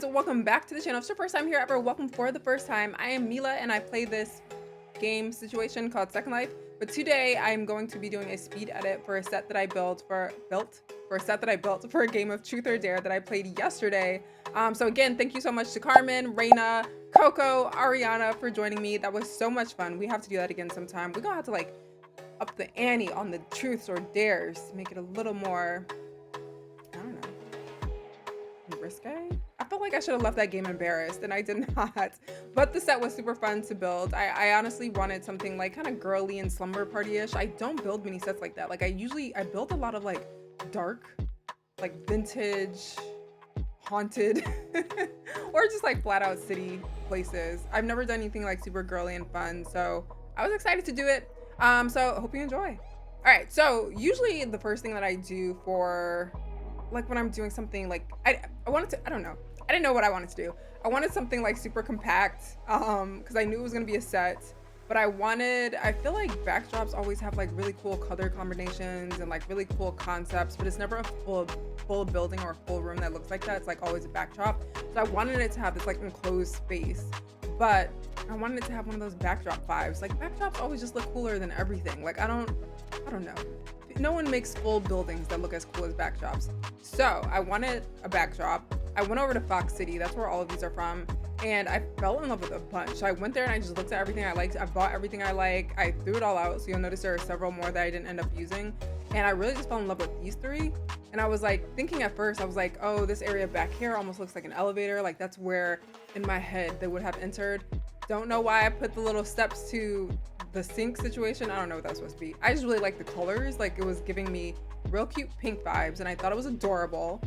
friends, welcome back to the channel. If it's your first time here ever, welcome for the first time. I am Meela and I play this game situation called Second Life. But today I'm going to be doing a speed edit for a set that I built for a game of Truth or Dare that I played yesterday. So again, thank you so much to Carmen, Reina, Coco, Ariana for joining me. That was so much fun. We have to do that again sometime. We're gonna have to like up the ante on the truths or dares to make it a little more, I don't know, risque. I felt like I should have left that game embarrassed and I did not. But the set was super fun to build. I honestly wanted something like kind of girly and slumber party-ish. I don't build mini sets like that. Like I build a lot of like dark, like vintage, haunted, or just like flat out city places. I've never done anything like super girly and fun, so I was excited to do it. So I hope you enjoy. All right, so usually the first thing that I do for like when I'm doing something like I don't know. I didn't know what I wanted to do. I wanted something like super compact because I knew it was gonna be a set, but I feel like backdrops always have like really cool color combinations and like really cool concepts, but it's never a full building or a full room that looks like that. It's like always a backdrop. So I wanted it to have this like enclosed space, but I wanted it to have one of those backdrop vibes. Like backdrops always just look cooler than everything. Like I don't know. No one makes full buildings that look as cool as backdrops. So I wanted a backdrop. I went over to Fox City. That's where all of these are from. And I fell in love with a bunch. So I went there and I just looked at everything I liked. I bought everything I like. I threw it all out. So you'll notice there are several more that I didn't end up using. And I really just fell in love with these three. And I was like thinking at first, I was like, oh, this area back here almost looks like an elevator. Like that's where in my head they would have entered. Don't know why I put the little steps to the sink situation. I don't know what that's supposed to be. I just really like the colors. Like it was giving me real cute pink vibes and I thought it was adorable.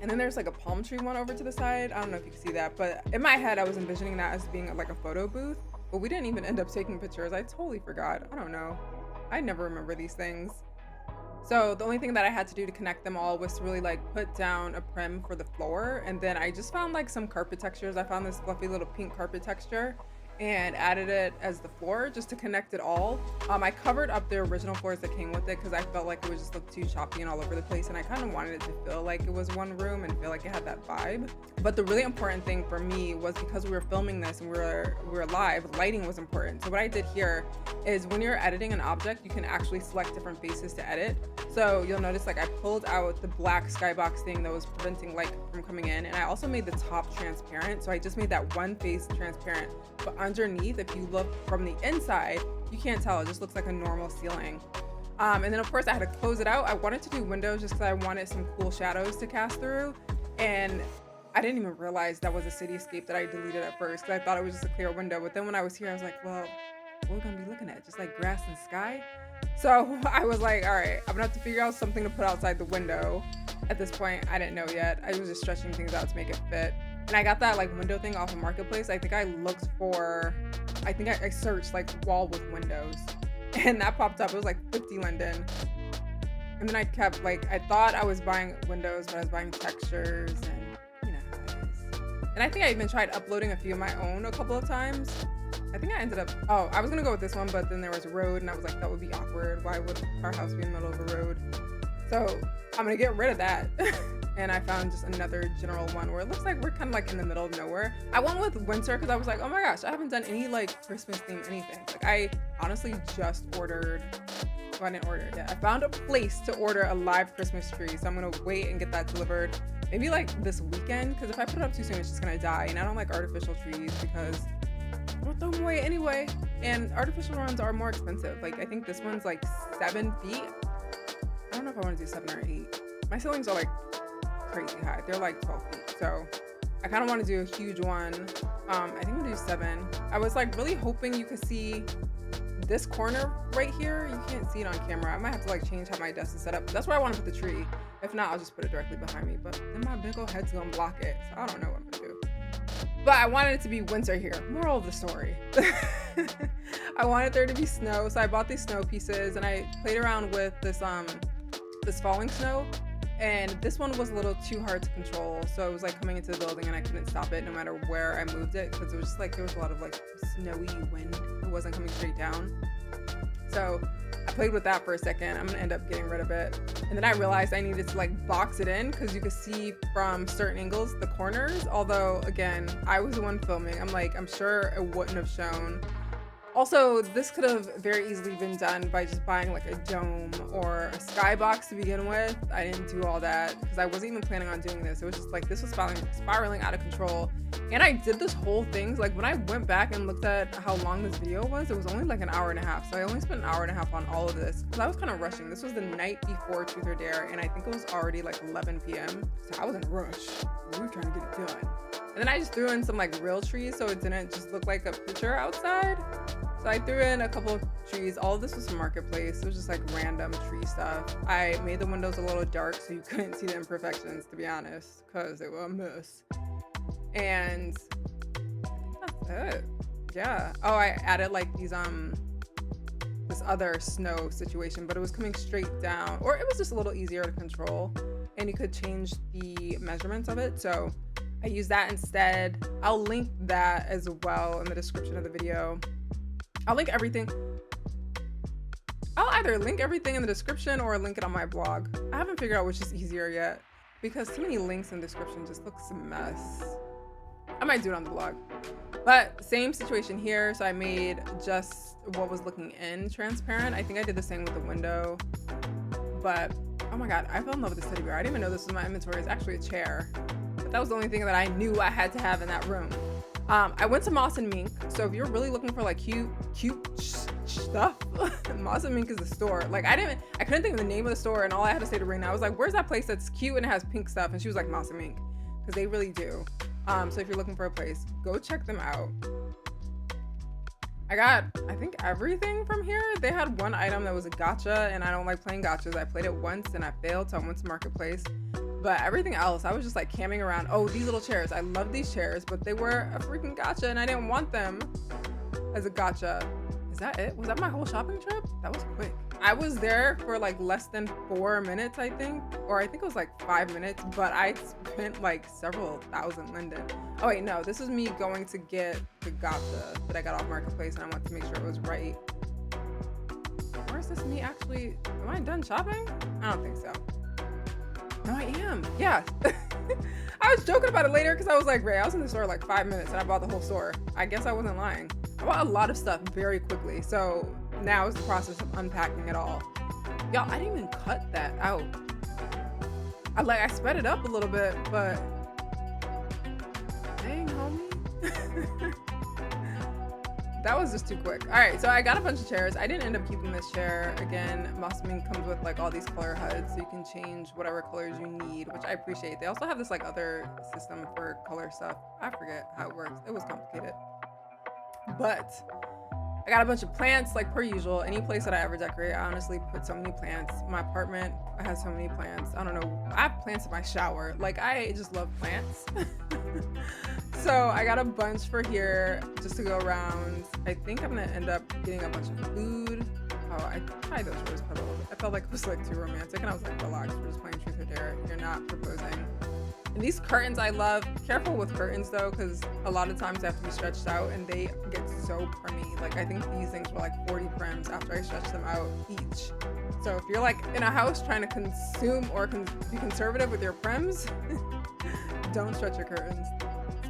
And then there's like a palm tree one over to the side. I don't know if you can see that, but in my head I was envisioning that as being like a photo booth, but we didn't even end up taking pictures. I totally forgot. I don't know. I never remember these things. So the only thing that I had to do to connect them all was to really like put down a prim for the floor. And then I just found like some carpet textures. I found this fluffy little pink carpet texture and added it as the floor just to connect it all. I covered up the original floors that came with it because I felt like it would just look too choppy and all over the place, and I kind of wanted it to feel like it was one room and feel like it had that vibe. But the really important thing for me was because we were filming this and we were live, lighting was important. So what I did here is when you're editing an object, you can actually select different faces to edit. So you'll notice like I pulled out the black skybox thing that was preventing light from coming in, and I also made the top transparent. So I just made that one face transparent, but underneath, if you look from the inside, you can't tell. It just looks like a normal ceiling. And then of course I had to close it out. I wanted to do windows just because I wanted some cool shadows to cast through, and I didn't even realize that was a cityscape that I deleted at first because I thought it was just a clear window. But then when I was here, I was like, well, what are we gonna be looking at? Just like grass and sky? So I was like, all right, I'm gonna have to figure out something to put outside the window. At this point, I didn't know yet. I was just stretching things out to make it fit. And I got that like window thing off of Marketplace. I think I searched like wall with windows and that popped up. It was like 50 linden. And then I kept like, I thought I was buying windows, but I was buying textures and you know how it is. And I think I even tried uploading a few of my own a couple of times. I think I ended up, I was gonna go with this one, but then there was a road and I was like, that would be awkward. Why would our house be in the middle of a road? So I'm gonna get rid of that. And I found just another general one where it looks like we're kind of like in the middle of nowhere. I went with winter because I was like, oh my gosh, I haven't done any like Christmas themed anything. Like I honestly just ordered, well, I didn't order it yet. I found a place to order a live Christmas tree. So I'm gonna wait and get that delivered maybe like this weekend, because if I put it up too soon, it's just gonna die. And I don't like artificial trees because I'll throw them away anyway. And artificial ones are more expensive. Like I think this one's like 7 feet. I don't know if I want to do 7 or 8. My ceilings are like crazy high. They're like 12 feet. So I kind of want to do a huge one. I think I'm gonna do 7. I was like really hoping you could see this corner right here. You can't see it on camera. I might have to like change how my desk is set up. That's where I want to put the tree. If not, I'll just put it directly behind me. But then my big old head's gonna block it. So I don't know what I'm gonna do. But I wanted it to be winter here. Moral of the story. I wanted there to be snow. So I bought these snow pieces and I played around with this falling snow. And this one was a little too hard to control, so it was like coming into the building and I couldn't stop it no matter where I moved it, because it was just like there was a lot of like snowy wind. It wasn't coming straight down. So I played with that for a second. I'm gonna end up getting rid of it. And then I realized I needed to like box it in because you could see from certain angles the corners. Although again, I was the one filming. I'm sure it wouldn't have shown. Also, this could have very easily been done by just buying like a dome or a skybox to begin with. I didn't do all that because I wasn't even planning on doing this. It was just like this was spiraling out of control. And I did this whole thing. Like when I went back and looked at how long this video was, it was only like an hour and a half. So I only spent an hour and a half on all of this because I was kind of rushing. This was the night before Truth or Dare, and I think it was already like 11 p.m. So I was in a rush. We were trying to get it done. And then I just threw in some like real trees so it didn't just look like a picture outside. So I threw in a couple of trees. All of this was from Marketplace. It was just like random tree stuff. I made the windows a little dark so you couldn't see the imperfections, to be honest, because they were a mess. And that's it. Yeah. Oh, I added like these this other snow situation, but it was coming straight down, or it was just a little easier to control, and you could change the measurements of it. So I used that instead. I'll link that as well in the description of the video. I'll link everything. I'll either link everything in the description or link it on my blog. I haven't figured out which is easier yet because too many links in the description just looks a mess. I might do it on the blog. But same situation here. So I made just what was looking in transparent. I think I did the same with the window. But oh my God, I fell in love with this teddy bear. I didn't even know this was my inventory. It's actually a chair. But that was the only thing that I knew I had to have in that room. I went to Moss and Mink. So if you're really looking for like cute stuff, Moss and Mink is the store. Like I couldn't think of the name of the store, and all I had to say to Raina, I was like, where's that place that's cute and it has pink stuff? And she was like, Moss and Mink, because they really do. So if you're looking for a place, go check them out. I got, I think, everything from here. They had one item that was a gacha, and I don't like playing gachas. I played it once and I failed, so I went to Marketplace. But everything else, I was just like camming around. Oh, these little chairs. I love these chairs, but they were a freaking gacha and I didn't want them as a gacha. Is that it? Was that my whole shopping trip? That was quick. I was there for like less than 4 minutes, I think. Or I think it was like 5 minutes, but I spent like several thousand linden. Oh wait, no, this is me going to get the gacha that I got off Marketplace, and I wanted to make sure it was right. Or is this me actually, am I done shopping? I don't think so. No, I am. Yeah. I was joking about it later because I was like, Ray, I was in the store like 5 minutes and I bought the whole store. I guess I wasn't lying. I bought a lot of stuff very quickly. So now is the process of unpacking it all. Y'all, I didn't even cut that out. I sped it up a little bit, but dang, homie. That was just too quick. All right, so I got a bunch of chairs. I didn't end up keeping this chair. Again, Moss and Mink comes with like all these color HUDs, so you can change whatever colors you need, which I appreciate. They also have this like other system for color stuff. I forget how it works. It was complicated. But I got a bunch of plants, like per usual. Any place that I ever decorate, I honestly put so many plants. My apartment has so many plants. I don't know. I have plants in my shower. Like, I just love plants. So I got a bunch for here just to go around. I think I'm gonna end up getting a bunch of food. Oh, I tried those rose petals. I felt like it was like too romantic, and I was like, relax, we're just playing Truth or Dare. You're not proposing. And these curtains I love. Careful with curtains though, because a lot of times they have to be stretched out and they get so primmy. Like I think these things were like 40 prims after I stretched them out each. So if you're like in a house trying to consume or be conservative with your prims, don't stretch your curtains.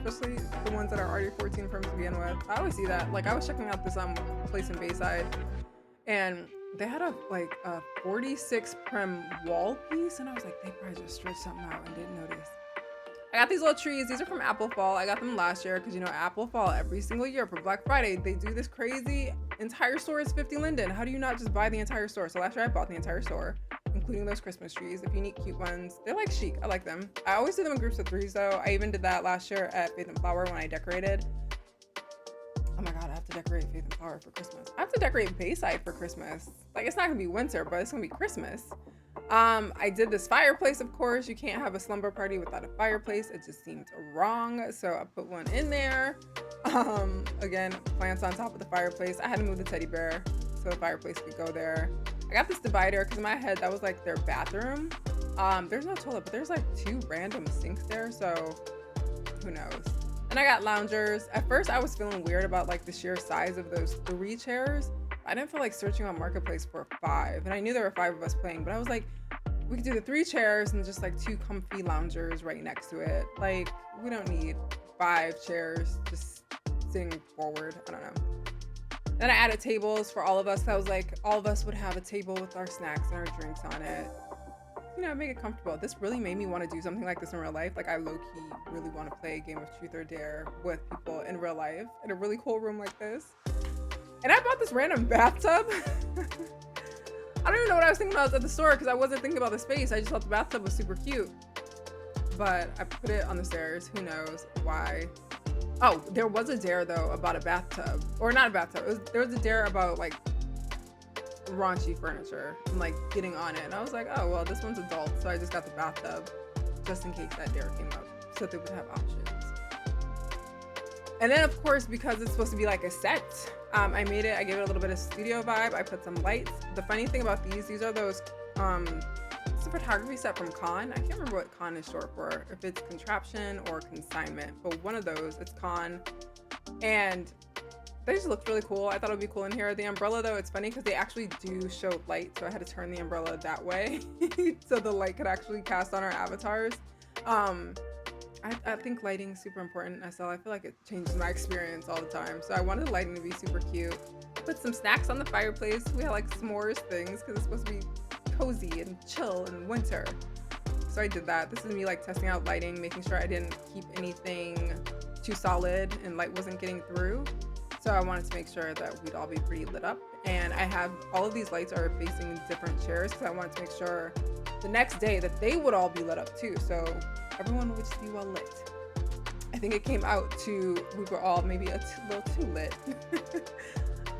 Especially the ones that are already 14 prims to begin with. I always see that. Like I was checking out this place in Bayside, and they had a 46 prim wall piece, and I was like, they probably just stretched something out and didn't notice. I got these little trees. These are from Apple Fall. I got them last year because, you know, Apple Fall every single year for Black Friday, they do this crazy entire store is 50 linden. How do you not just buy the entire store? So last year I bought the entire store, including those Christmas trees. If you need cute ones, they're like chic. I like them. I always do them in groups of 3s though. I even did that last year at Faith and Flower when I decorated. Oh my God, I have to decorate Faith and Flower for Christmas. I have to decorate Bayside for Christmas. Like it's not gonna be winter, but it's gonna be Christmas. I did this fireplace, of course. You can't have a slumber party without a fireplace. It just seemed wrong. So I put one in there. Again, plants on top of the fireplace. I had to move the teddy bear so the fireplace could go there. I got this divider because in my head that was like their bathroom. There's no toilet, but there's like 2 random sinks there, so who knows. And I got loungers. At first I was feeling weird about like the sheer size of those 3 chairs. I didn't feel like searching on Marketplace for 5. And I knew there were 5 of us playing, but I was like, we could do the 3 chairs and just like 2 comfy loungers right next to it. Like, we don't need 5 chairs just sitting forward. I don't know. Then I added tables for all of us. I was like, all of us would have a table with our snacks and our drinks on it. You know, make it comfortable. This really made me want to do something like this in real life. Like, I low-key really want to play a game of Truth or Dare with people in real life in a really cool room like this. And I bought this random bathtub. I don't even know what I was thinking about at the store because I wasn't thinking about the space. I just thought the bathtub was super cute. But I put it on the stairs. Who knows why? Oh, there was a dare though about a bathtub. Or not a bathtub. There was a dare about like raunchy furniture and like getting on it. And I was like, oh, well, this one's adult. So I just got the bathtub just in case that dare came up so they would have options. And then of course, because it's supposed to be like a set, I gave it a little bit of studio vibe. I put some lights. The funny thing about these are those, it's a photography set from Con. I can't remember what Con is short for, if it's contraption or consignment, but one of those, it's Con. And they just looked really cool. I thought it would be cool in here. The umbrella though, it's funny because they actually do show light. So I had to turn the umbrella that way so the light could actually cast on our avatars. I think lighting is super important. I feel like it changes my experience all the time. So I wanted the lighting to be super cute. Put some snacks on the fireplace. We had like s'mores things because it's supposed to be cozy and chill in winter. So I did that. This is me like testing out lighting, making sure I didn't keep anything too solid and light wasn't getting through. So I wanted to make sure that we'd all be pretty lit up. And I have all of these lights are facing different chairs because I wanted to make sure the next day that they would all be lit up too. So everyone would just be well lit. I think it came out to we were all maybe a little too lit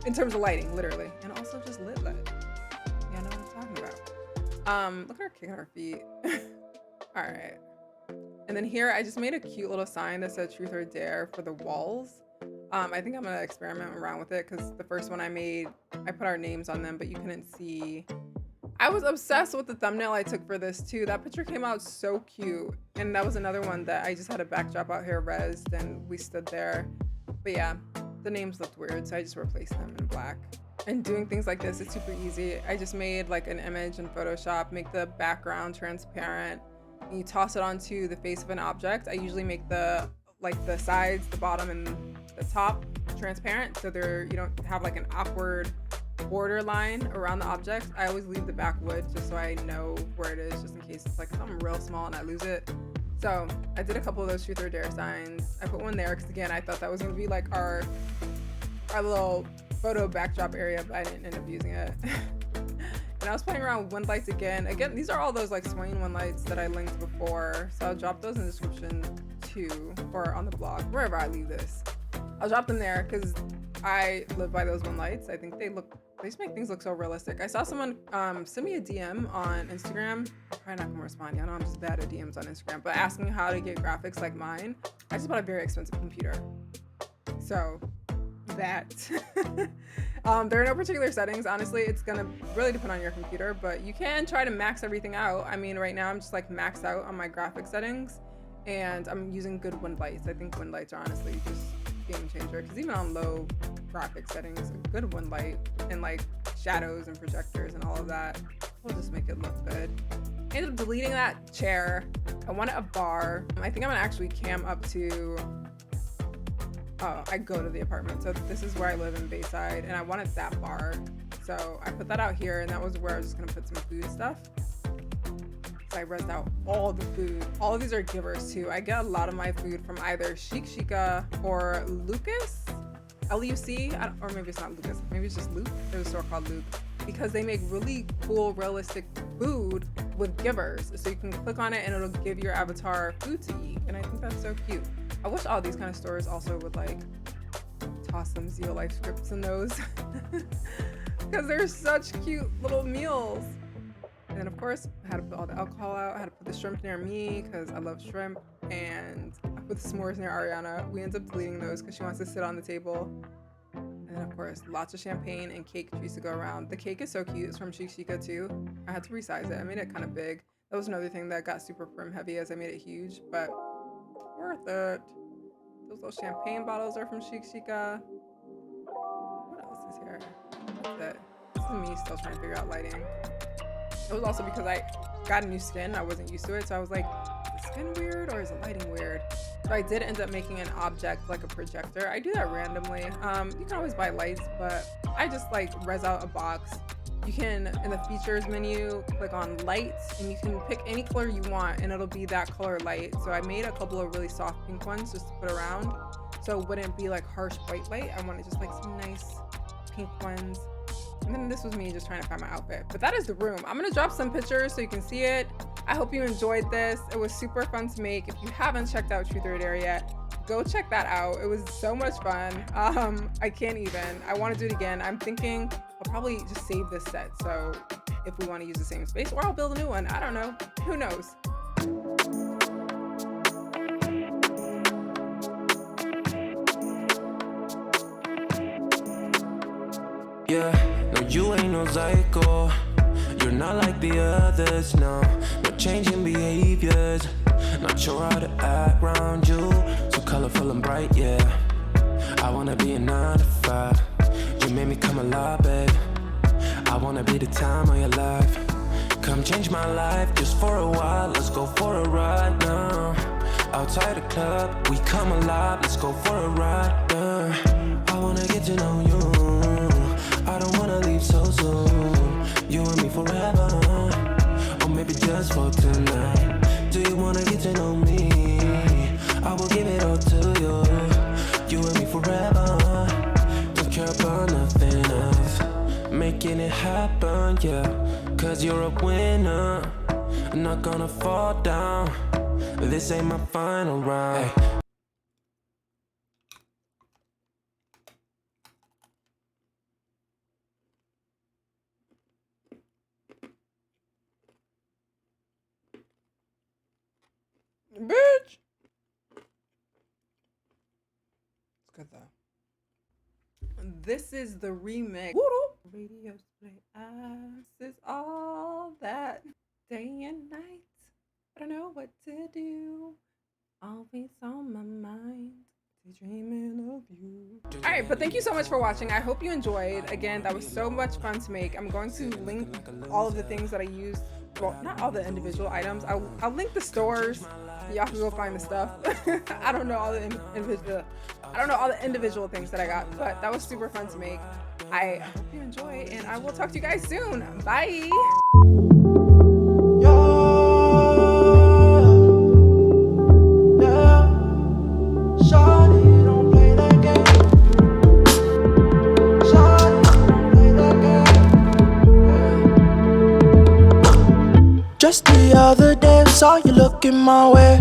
in terms of lighting, literally, and also just lit. You know what I'm talking about. Look at her kicking her feet. All right. And then here I just made a cute little sign that said Truth or Dare for the walls. I think I'm gonna experiment around with it because the first one I made, I put our names on them, but you couldn't see. I was obsessed with the thumbnail I took for this too. That picture came out so cute. And that was another one that I just had a backdrop out here rezzed and we stood there. But yeah, the names looked weird, so I just replaced them in black. And doing things like this, it's super easy. I just made like an image in Photoshop, make the background transparent, and you toss it onto the face of an object. I usually make the sides, the bottom, and the top transparent, so you don't have like an awkward border line around the object. I always leave the back wood just so I know where it is, just in case it's like something real small and I lose it. So I did a couple of those Truth or Dare signs. I put one there because again, I thought that was gonna be like our little photo backdrop area, but I didn't end up using it. And I was playing around with wind lights again. Again, these are all those like swaying wind lights that I linked before. So I'll drop those in the description too, or on the blog, wherever I leave this. I'll drop them there because I live by those wind lights. I think they just make things look so realistic. I saw someone send me a DM on Instagram. I'm probably not gonna respond. Y'all know I'm just bad at DMs on Instagram, but asking how to get graphics like mine. I just bought a very expensive computer. So that there are no particular settings. Honestly, it's gonna really depend on your computer, but you can try to max everything out. I mean, right now I'm just like maxed out on my graphic settings and I'm using good wind lights. I think wind lights are honestly just game changer because even on low graphic settings, a good wind light and like shadows and projectors and all of that will just make it look good. I ended up deleting that chair. I wanted a bar. I think I'm gonna actually cam up to I go to the apartment, so this is where I live in Bayside, and I wanted that bar, so I put that out here, and that was where I was just gonna put some food stuff. So I rezzed out all the food. All of these are givers too. I get a lot of my food from either Chic Chica or Lucas, L-U-C, or maybe it's not Lucas, maybe it's just Luke. There's a store called Luke, because they make really cool, realistic food with givers. So you can click on it and it'll give your avatar food to eat, and I think that's so cute. I wish all these kind of stores also would like toss some Zero Life scripts in those because they're such cute little meals. And then of course I had to put all the alcohol out. I had to put the shrimp near me because I love shrimp, and I put the s'mores near Ariana. We ended up deleting those because she wants to sit on the table. And then of course lots of champagne and cake trees to go around. The cake is so cute. It's from Chic Chica too. I had to resize it. I made it kind of big. That was another thing that got super prim heavy as I made it huge, but worth it. Those little champagne bottles are from Chic Chica. What else is here? That's it. This is me still trying to figure out lighting. It was also because I got a new skin. I wasn't used to it. So I was like, is the skin weird or is the lighting weird? So I did end up making an object like a projector. I do that randomly. You can always buy lights, but I just like res out a box. You can, in the features menu, click on lights and you can pick any color you want and it'll be that color light. So I made a couple of really soft pink ones just to put around. So it wouldn't be like harsh white light. I wanted just like some nice pink ones. And then this was me just trying to find my outfit. But that is the room. I'm gonna drop some pictures so you can see it. I hope you enjoyed this. It was super fun to make. If you haven't checked out Truth or Dare yet, go check that out. It was so much fun. I can't even. I want to do it again. I'm thinking I'll probably just save this set. So if we want to use the same space, or I'll build a new one. I don't know. Who knows? Yeah, no, you ain't no psycho. You're not like the others, no. No changing behaviors. Not sure how to act around you. So colorful and bright, yeah. I wanna be a 9 to 5. You made me come alive, babe. I wanna be the time of your life. Come change my life just for a while. Let's go for a ride now. Outside the club, we come alive. Let's go for a ride now. I wanna get to know you. I don't wanna leave so soon. You and me forever, or maybe just for tonight. Do you wanna get to know me? I will give it all to you. You and me forever. Don't care about nothing else. Making it happen, yeah. Cause you're a winner. I'm not gonna fall down. This ain't my final round. Hey. Bitch! It's good though. This is the remix. Radio play us is all that day and night. I don't know what to do. Always on my mind. Dreaming of you. All right, but thank you so much for watching. I hope you enjoyed. Again, that was so much fun to make. I'm going to link all of the things that I used. Well, not all the individual items. I'll link the stores. Y'all can go find the stuff. I don't know all the individual things that I got, but that was super fun to make. I hope you enjoy, and I will talk to you guys soon. Bye. Just the other day, saw you looking my way.